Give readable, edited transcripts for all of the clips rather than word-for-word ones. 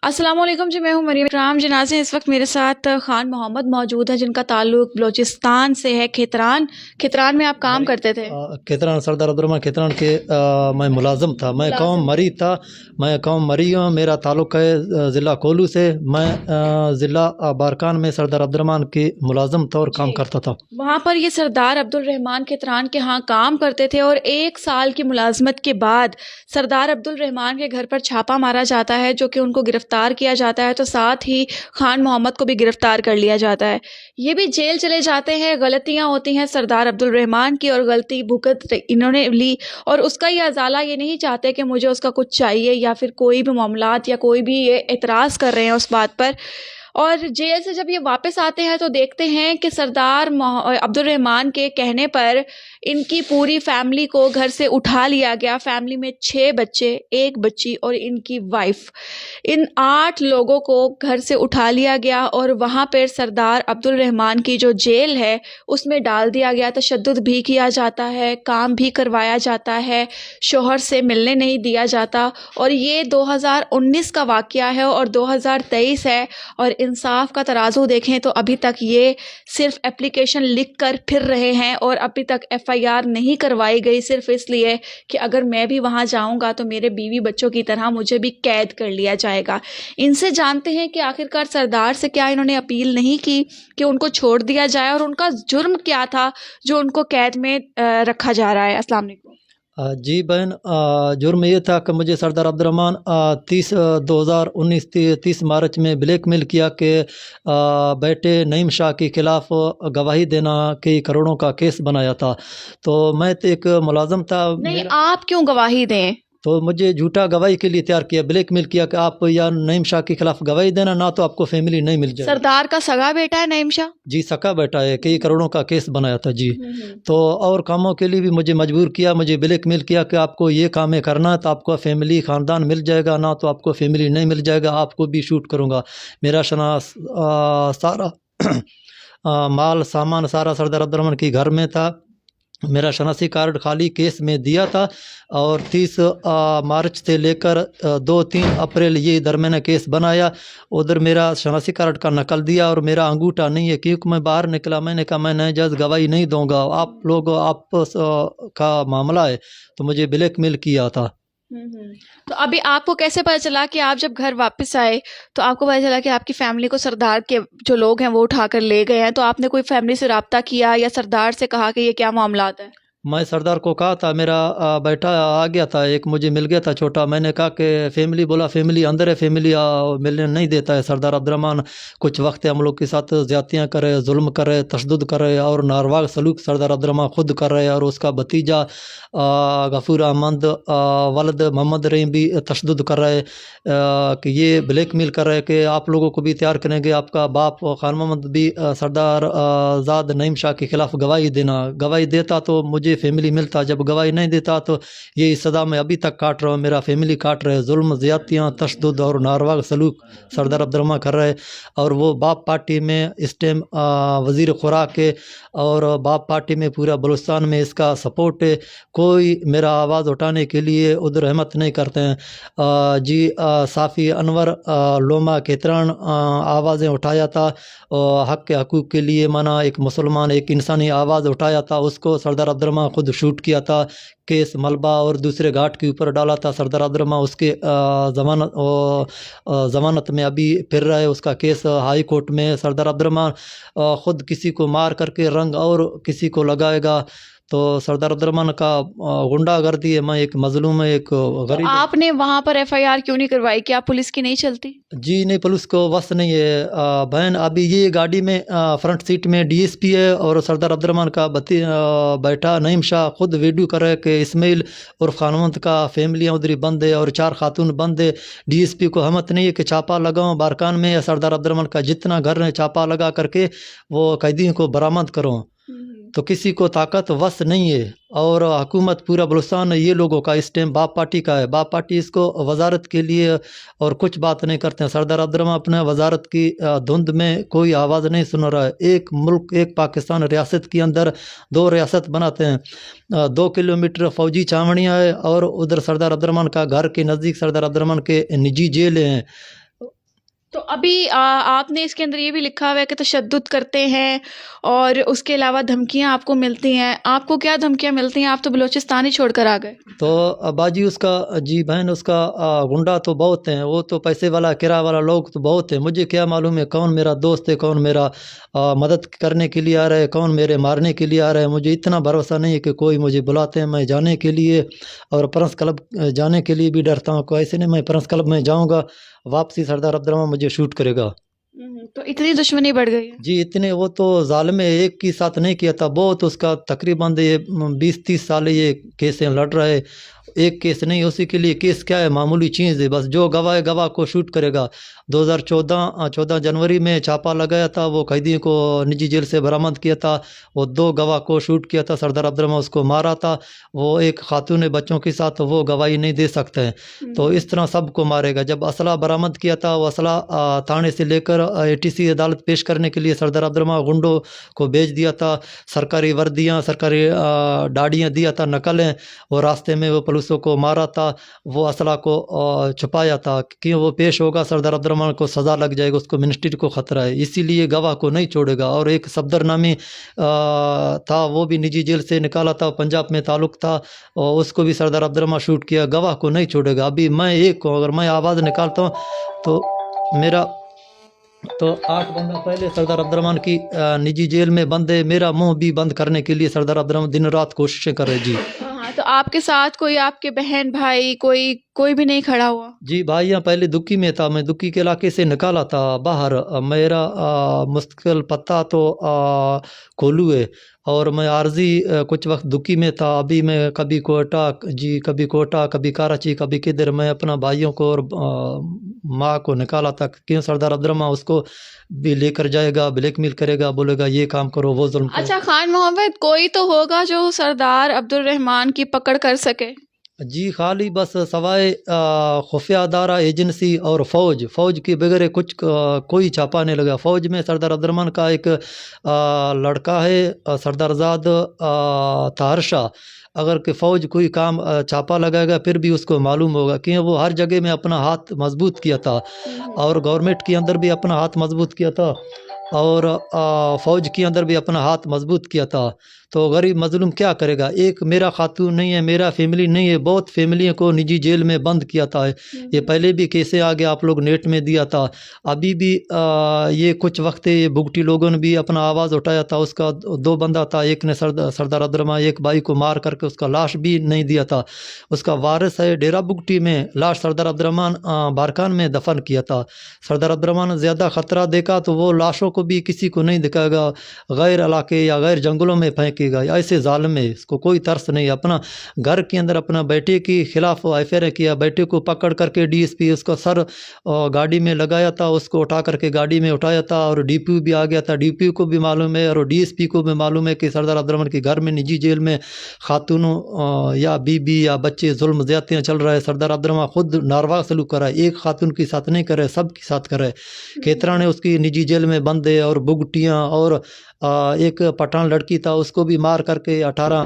السلام علیکم جی، میں ہوں مریم اکرام۔ جی ناظرین، اس وقت میرے ساتھ خان محمد موجود ہے جن کا تعلق بلوچستان سے ہے۔ کھتران میں آپ کام کرتے تھے؟ کھتران سردار عبدالرحمن کھتران کے میں ملازم تھا۔ میں قوم مری تھا، میں قوم مری ہوں۔ میرا تعلق ہے ضلع کولو سے۔ میں ضلع بارکان میں سردار عبدالرحمن کے ملازم طور کام کرتا تھا۔ وہاں پر یہ سردار عبدالرحمن کھتران کے ہاں کام کرتے تھے، اور 1 سال کی ملازمت کے بعد سردار عبدالرحمن کے گھر پر چھاپا مارا جاتا ہے، جو کہ ان کو گرفتار کیا جاتا ہے، تو ساتھ ہی خان محمد کو بھی گرفتار کر لیا جاتا ہے۔ یہ بھی جیل چلے جاتے ہیں۔ غلطیاں ہوتی ہیں سردار عبدالرحمن کی، اور غلطی بھگت انہوں نے لی، اور اس کا یہ ازالہ یہ نہیں چاہتے کہ مجھے اس کا کچھ چاہیے، یا پھر کوئی بھی معاملات یا کوئی بھی یہ اعتراض کر رہے ہیں اس بات پر۔ اور جیل سے جب یہ واپس آتے ہیں تو دیکھتے ہیں کہ سردار عبدالرحمن کے کہنے پر ان کی پوری فیملی کو گھر سے اٹھا لیا گیا۔ فیملی میں 6 بچے، 1 بچی اور ان کی وائف، ان 8 لوگوں کو گھر سے اٹھا لیا گیا، اور وہاں پر سردار عبدالرحمن کی جو جیل ہے اس میں ڈال دیا گیا۔ تشدد بھی کیا جاتا ہے، کام بھی کروایا جاتا ہے، شوہر سے ملنے نہیں دیا جاتا۔ اور یہ 2019 کا واقعہ ہے اور 2023 ہے، اور انصاف کا ترازو دیکھیں تو ابھی تک یہ صرف اپلیکیشن لکھ کر پھر رہے ہیں، اور ابھی تک FIR نہیں کروائی گئی، صرف اس لیے کہ اگر میں بھی وہاں جاؤں گا تو میرے بیوی بچوں کی طرح مجھے بھی قید کر لیا جائے گا۔ ان سے جانتے ہیں کہ آخرکار سردار سے کیا انہوں نے اپیل نہیں کی کہ ان کو چھوڑ دیا جائے، اور ان کا جرم کیا تھا جو ان کو قید میں رکھا جا رہا ہے۔ السلام علیکم۔ جی بہن، جرم یہ تھا کہ مجھے سردار عبدالرحمن 30 مارچ میں بلیک میل کیا کہ بیٹے نعیم شاہ کے خلاف گواہی دینا، کئی کروڑوں کا کیس بنایا تھا۔ تو میں تو ایک ملازم تھا۔ نہیں، آپ کیوں گواہی دیں؟ تو مجھے جھوٹا گواہی کے لیے تیار کیا، بلیک میل کیا کہ آپ یا نعیم شاہ کے خلاف گواہی دینا، نہ تو آپ کو فیملی نہیں مل جائے۔ سردار کا سگا بیٹا ہے نعیم شاہ؟ جی سکا بیٹا ہے، کئی کروڑوں کا کیس بنایا تھا جی۔ تو اور کاموں کے لیے بھی مجھے مجبور کیا، مجھے بلیک میل کیا کہ آپ کو یہ کامیں کرنا ہے تو آپ کو فیملی خاندان مل جائے گا، نہ تو آپ کو فیملی نہیں مل جائے گا، آپ کو بھی شوٹ کروں گا۔ میرا سارا مال سامان سارا سردار عبدالرحمن کے گھر میں تھا۔ میرا شناسی کارڈ خالی کیس میں دیا تھا، اور 30 مارچ سے لے کر 2-3 اپریل یہ درمیانہ کیس بنایا۔ ادھر میرا شناسی کارڈ کا نقل دیا، اور میرا انگوٹھا نہیں ہے، کیونکہ میں باہر نکلا، میں نے کہا میں ناجائز گواہی نہیں دوں گا، آپ لوگ آپس کا معاملہ ہے، تو مجھے بلیک میل کیا تھا۔ تو ابھی آپ کو کیسے پتہ چلا کہ آپ جب گھر واپس آئے تو آپ کو پتہ چلا کہ آپ کی فیملی کو سردار کے جو لوگ ہیں وہ اٹھا کر لے گئے ہیں؟ تو آپ نے کوئی فیملی سے رابطہ کیا یا سردار سے کہا کہ یہ کیا معاملات ہیں؟ میں سردار کو کہا تھا، میرا بیٹا آ گیا تھا، ایک مجھے مل گیا تھا چھوٹا، میں نے کہا کہ فیملی، بولا فیملی اندر ہے، فیملی ملنے نہیں دیتا ہے سردار عبدالرحمن۔ کچھ وقت ہم لوگ کے ساتھ زیادتیاں کرے، ظلم کرے، تشدد کرے، اور ناروا سلوک سردار عبدالرحمن خود کر رہے، اور اس کا بھتیجا غفور احمد ولد محمد رحیم بھی تشدد کر رہے، کہ یہ بلیک میل کر رہے کہ آپ لوگوں کو بھی تیار کریں گے، آپ کا باپ خان محمد بھی سردار زاد نعیم شاہ کے خلاف گواہی دینا، گواہی دیتا تو مجھے فیملی ملتا، جب گواہی نہیں دیتا تو یہ صدا میں ابھی تک کاٹ رہا ہوں، میرا فیملی کاٹ رہے، ظلم، زیادتیاں، تشدد اور ناروا سلوک سردار عبدالرحمن کر رہے۔ اور وہ باپ پارٹی میں اس ٹائم وزیر خوراک ہے، اور باپ پارٹی میں پورا بلوچستان میں اس کا سپورٹ ہے، کوئی میرا آواز اٹھانے کے لیے ادھر ہمت نہیں کرتے ہیں۔ جی صافی انور لوما کھتران آوازیں اٹھایا تھا، حق کے حقوق کے لیے، مانا ایک مسلمان، ایک انسانی آواز اٹھایا تھا، اس کو سردار عبدالرحمن خود شوٹ کیا تھا، کیس ملبہ اور دوسرے گھاٹ کے اوپر ڈالا تھا۔ سردار عبدالرحمن اس کے ضمانت میں ابھی پھر رہا ہے، اس کا کیس ہائی کورٹ میں۔ سردار عبدالرحمن خود کسی کو مار کر کے رنگ اور کسی کو لگائے گا، تو سردار عبدالرحمن کا غنڈہ گردی ہے، میں ایک مظلوم ہے، ایک غریب۔ آپ نے وہاں پر FIR کیوں نہیں کروائی؟ کیا پولیس کی نہیں چلتی؟ جی نہیں، پولیس کو وصف نہیں ہے بہن۔ ابھی یہ گاڑی میں فرنٹ سیٹ میں DSP ہے، اور سردار عبدالرحمن کا بیٹا نعیم شاہ خود ویڈیو کر رہے کہ اسماعیل اور خان محمد کا فیملیاں ادھری بند ہے، اور 4 خاتون بند ہے۔ DSP کو ہمت نہیں ہے کہ چھاپا لگاؤں بارکان میں، یا سردار عبدالرحمن کا جتنا گھر ہے چھاپا لگا کر کے وہ قیدیوں کو برآمد کروں، تو کسی کو طاقت وس نہیں ہے۔ اور حکومت پورا بلوچستان یہ لوگوں کا اس ٹائم باپ پارٹی کا ہے، باپ پارٹی اس کو وزارت کے لیے اور کچھ بات نہیں کرتے ہیں۔ سردار عبدالرحمن اپنے وزارت کی دھند میں کوئی آواز نہیں سن رہا ہے۔ ایک ملک، ایک پاکستان ریاست کے اندر 2 ریاست بناتے ہیں، 2 کلومیٹر فوجی چھاونیاں ہے، اور ادھر سردار عبدالرحمن کا گھر کے نزدیک سردار عبدالرحمن کے نجی جیل ہیں۔ تو ابھی آپ نے اس کے اندر یہ بھی لکھا ہوا ہے کہ تشدد کرتے ہیں اور اس کے علاوہ دھمکیاں آپ کو ملتی ہیں. آپ کو کیا دھمکیاں ملتی ہیں؟ آپ تو بلوچستان ہی چھوڑ کر آ گئے. تو باجی اس کا جی بہن اس کا گنڈا تو بہت ہیں، وہ تو پیسے والا کرایہ والا لوگ تو بہت ہیں. مجھے کیا معلوم ہے کون میرا دوست ہے، کون میرا مدد کرنے کے لیے آ رہا ہے، کون میرے مارنے کے لیے آ رہا ہے. مجھے اتنا بھروسہ نہیں ہے کہ کوئی مجھے بلاتے ہیں میں جانے کے لیے، اور پرنس کلب جانے کے لیے بھی ڈرتا ہوں. کوئی ایسے نہیں میں پرنس کلب میں جاؤں گا واپسی سردار عبد الرحمان مجھے شوٹ کرے گا. تو اتنی دشمنی بڑھ گئی ہے. جی اتنے، وہ تو ظالم ہے، ایک کے ساتھ نہیں کیا تھا، بہت اس کا تقریباً یہ 20-30 سال یہ کیسیں لڑ رہا ہے. ایک کیس نہیں، اسی کے لیے کیس کیا ہے، معمولی چیز ہے، بس جو گواہ ہے گواہ کو شوٹ کرے گا. 14 جنوری میں چھاپا لگایا تھا، وہ قیدی کو نجی جیل سے برآمد کیا تھا، وہ 2 گواہ کو شوٹ کیا تھا. سردار عبد الرحمان اس کو مارا تھا، وہ ایک خاتون بچوں کے ساتھ وہ گواہی نہیں دے سکتے ہیں. تو اس طرح سب کو مارے گا. جب اسلحہ برآمد کیا تھا، وہ اسلحہ تھانے سے لے کر ATC عدالت پیش کرنے کے لیے سردار عبد الرحمان گنڈوں کو بھیج دیا تھا. سرکاری وردیاں، سرکاری ڈاڑیاں دیا تھا، نقلیں. وہ راستے میں وہ پولیسوں کو مارا تھا، وہ اسلحہ کو چھپایا تھا کہ وہ پیش ہوگا سردار عبد الرحمان کو سزا لگ جائے گا، اس کو منسٹری کو خطرہ ہے، اسی لیے گواہ کو نہیں چھوڑے گا. اور ایک صفدر نامی تھا، وہ بھی نجی جیل سے نکالا تھا، پنجاب میں تعلق تھا، اور اس کو بھی سردار عبد الرحمان شوٹ کیا. گواہ کو نہیں چھوڑے گا. ابھی میں ایک کو اگر میں آواز نکالتا ہوں تو میرا تو 8 بندہ پہلے سردار عبد الرحمان کی نجی جیل میں بند ہے. میرا منہ بھی بند کرنے کے لیے سردار عبد الرحمان دن رات کوششیں کر رہے. جی ہاں، تو آپ کے ساتھ کوئی آپ کے بہن بھائی کوئی بھی نہیں کھڑا ہوا؟ جی بھائیاں پہلے دکی میں تھا، میں دکی کے علاقے سے نکالا تھا باہر. میرا مستقل پتہ تو کولو ہے، اور میں عارضی کچھ وقت دکی میں تھا. ابھی میں کبھی کوئٹہ، کبھی کوئٹہ، کبھی کراچی، کبھی کدھر. میں اپنا بھائیوں کو اور ماں کو نکالا تھا، کیوں سردار عبد الرحمان اس کو بھی لے کر جائے گا، بلیک میل کرے گا، بولے گا یہ کام کرو، وہ ظلم کرو. اچھا خان محمد، کوئی تو ہوگا جو سردار عبد الرحمان کی پکڑ کر سکے؟ جی خالی بس سوائے خفیہ ادارہ، ایجنسی اور فوج کے بغیر کچھ کوئی چھاپا نہیں لگا. فوج میں سردار عبد الرحمان کا ایک لڑکا ہے سردار زاد طاہر شاہ. اگر کہ فوج کوئی کام چھاپا لگائے گا پھر بھی اس کو معلوم ہوگا، کہ وہ ہر جگہ میں اپنا ہاتھ مضبوط کیا تھا، اور گورنمنٹ کے اندر بھی اپنا ہاتھ مضبوط کیا تھا، اور فوج کے اندر بھی اپنا ہاتھ مضبوط کیا تھا. تو غریب مظلوم کیا کرے گا؟ ایک میرا خاتون نہیں ہے، میرا فیملی نہیں ہے، بہت فیملیوں کو نجی جیل میں بند کیا تھا. یہ پہلے بھی کیسے آگے آپ لوگ نیٹ میں دیا تھا. ابھی بھی یہ کچھ وقت یہ بگٹی لوگوں نے بھی اپنا آواز اٹھایا تھا. اس کا 2 بندہ تھا، ایک نے سردار عبد الرحمان ایک بھائی کو مار کر کے اس کا لاش بھی نہیں دیا تھا. اس کا وارث ہے ڈیرہ بگٹی میں، لاش سردار عبد الرحمان بارکان میں دفن کیا تھا. سردار عبد الرحمان زیادہ خطرہ دیکھا تو وہ لاشوں کو بھی کسی کو نہیں دکھائے گا، غیر علاقے یا غیر جنگلوں میں پھینکے گا. ایسے ظالم ہے، اس کو کوئی ترس نہیں. اپنا گھر کے اندر اپنا بیٹے کے خلاف FIR کیا، بیٹے کو پکڑ کر کے DSP اس کا سر گاڑی میں لگایا تھا، اس کو اٹھا کر کے گاڑی میں اٹھایا تھا، اور DPO بھی آ گیا تھا. DPO کو بھی معلوم ہے اور DSP کو بھی معلوم ہے کہ سردار عبد الرحمان کے گھر میں نجی جیل میں خاتونوں یا بیوی یا بچے ظلم زیادتیاں چل رہا ہے. سردار عبد الرحمان خود ناروا سلوک کر رہا ہے، ایک خاتون کے ساتھ نہیں کر رہے، سب کے ساتھ کر رہے. کھیترا نے اس کی نجی جیل میں بند ہے، اور بگٹیاں، اور ایک پٹھان لڑکی تھا اس کو بھی مار کر کے 18.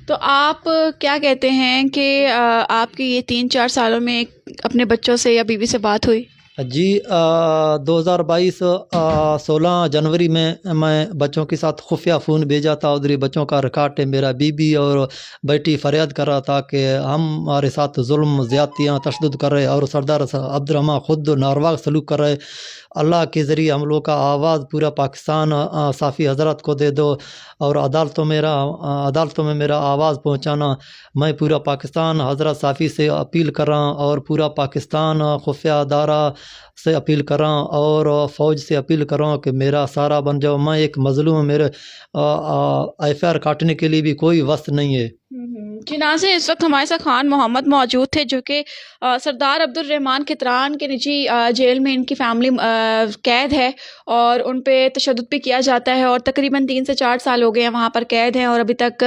تو آپ کیا کہتے ہیں کہ آپ کی یہ 3-4 سالوں میں اپنے بچوں سے یا بیوی سے بات ہوئی؟ جی 2022 16 جنوری میں بچوں کے ساتھ خفیہ فون بھیجا تھا. ادھر بچوں کا ریکارڈ ہے. میرا بیوی اور بیٹی فریاد کر رہا تھا کہ ہمارے ساتھ ظلم زیادتیاں تشدد کر رہے، اور سردار عبد الرحمان خود ناروا سلوک کر رہے. اللہ کے ذریعے ہم لوگ کا آواز پورا پاکستان صافی حضرات کو دے دو، اور عدالتوں میں میرا آواز پہنچانا. میں پورا پاکستان حضرت صافی سے اپیل کر رہا ہوں، اور پورا پاکستان خفیہ ادارہ سے اپیل کر رہا ہوں، اور فوج سے اپیل کر رہا ہوں کہ میرا سارا بن جاؤ. میں ایک مظلوم ہوں، میرے FIR کاٹنے کے لیے بھی کوئی وقت نہیں ہے. چنانچہ اس وقت ہمارے ساتھ خان محمد موجود تھے، جو کہ سردار عبد الرحمان کھتران کے نجی جیل میں ان کی فیملی قید ہے، اور ان پہ تشدد بھی کیا جاتا ہے، اور تقریباً 3 سے 4 سال ہو گئے ہیں وہاں پر قید ہیں، اور ابھی تک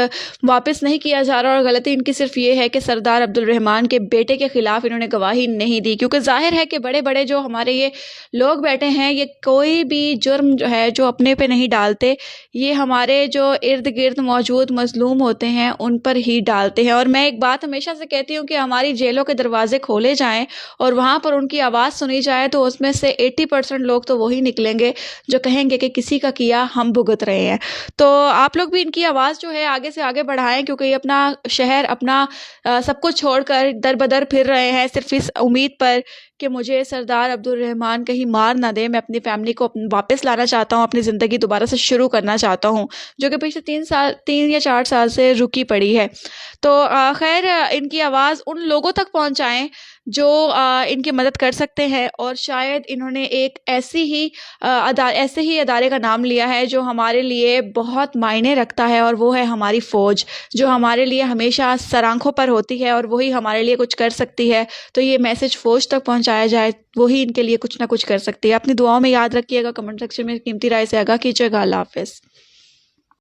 واپس نہیں کیا جا رہا. اور غلطی ان کی صرف یہ ہے کہ سردار عبد الرحمان کے بیٹے کے خلاف انہوں نے گواہی نہیں دی، کیونکہ ظاہر ہے کہ بڑے بڑے جو ہمارے یہ لوگ بیٹھے ہیں، یہ کوئی بھی جرم جو ہے جو اپنے پہ نہیں ڈالتے، یہ ہمارے جو ارد گرد موجود مظلوم ہوتے ہیں ان پر ہی ڈالتے نکالتے ہیں. اور میں ایک بات ہمیشہ سے کہتی ہوں کہ ہماری جیلوں کے دروازے کھولے جائیں اور وہاں پر ان کی آواز سنی جائے تو اس میں سے 80% لوگ تو وہی نکلیں گے جو کہیں گے کہ کسی کا کیا ہم بھگت رہے ہیں. تو آپ لوگ بھی ان کی آواز جو ہے آگے سے آگے بڑھائیں، کیونکہ یہ اپنا شہر، اپنا سب کچھ چھوڑ کر در بدر پھر رہے ہیں صرف اس امید پر کہ مجھے سردار عبدالرحمان کہیں مار نہ دے. میں اپنی فیملی کو واپس لانا چاہتا ہوں، اپنی زندگی دوبارہ سے شروع کرنا چاہتا ہوں، جو کہ پچھلے 3 یا 4 سال سے رکی پڑی ہے. تو خیر ان کی آواز ان لوگوں تک پہنچائیں جو ان کی مدد کر سکتے ہیں. اور شاید انہوں نے ایک ایسے ہی ادارے کا نام لیا ہے جو ہمارے لیے بہت معنی رکھتا ہے، اور وہ ہے ہماری فوج، جو ہمارے لیے ہمیشہ سر آنکھوں پر ہوتی ہے اور وہی ہمارے لیے کچھ کر سکتی ہے. تو یہ میسج فوج تک پہنچایا جائے، وہی ان کے لیے کچھ نہ کچھ کر سکتی ہے. اپنی دعاؤں میں یاد رکھیے گا. کمنٹ سیکشن میں قیمتی رائے سے آگاہ کیجیے گا. اللہ حافظ.